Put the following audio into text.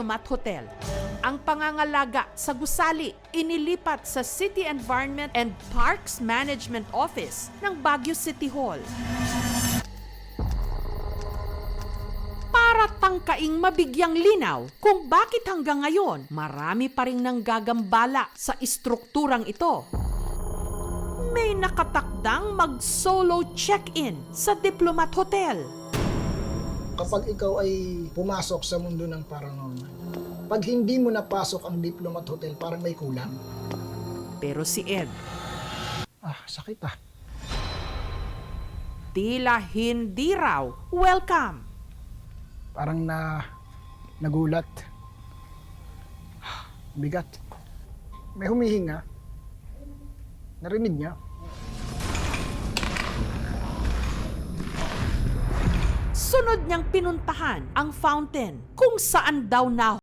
Diplomat Hotel. Ang pangangalaga sa gusali inilipat sa City Environment and Parks Management Office ng Baguio City Hall. Para tangkaing mabigyang linaw kung bakit hanggang ngayon marami pa ring nanggagambala sa istrukturang ito. May nakatakdang mag-solo check-in sa Diplomat Hotel. Kapag ikaw ay pumasok sa mundo ng paranormal, pag hindi mo napasok ang Diplomat Hotel, parang may kulang. Pero si Ed, Sakit ah. tila hindi raw welcome. Parang nagulat. Bigat. May humihinga. Narinig niya. Sunod niyang pinuntahan ang fountain kung saan daw na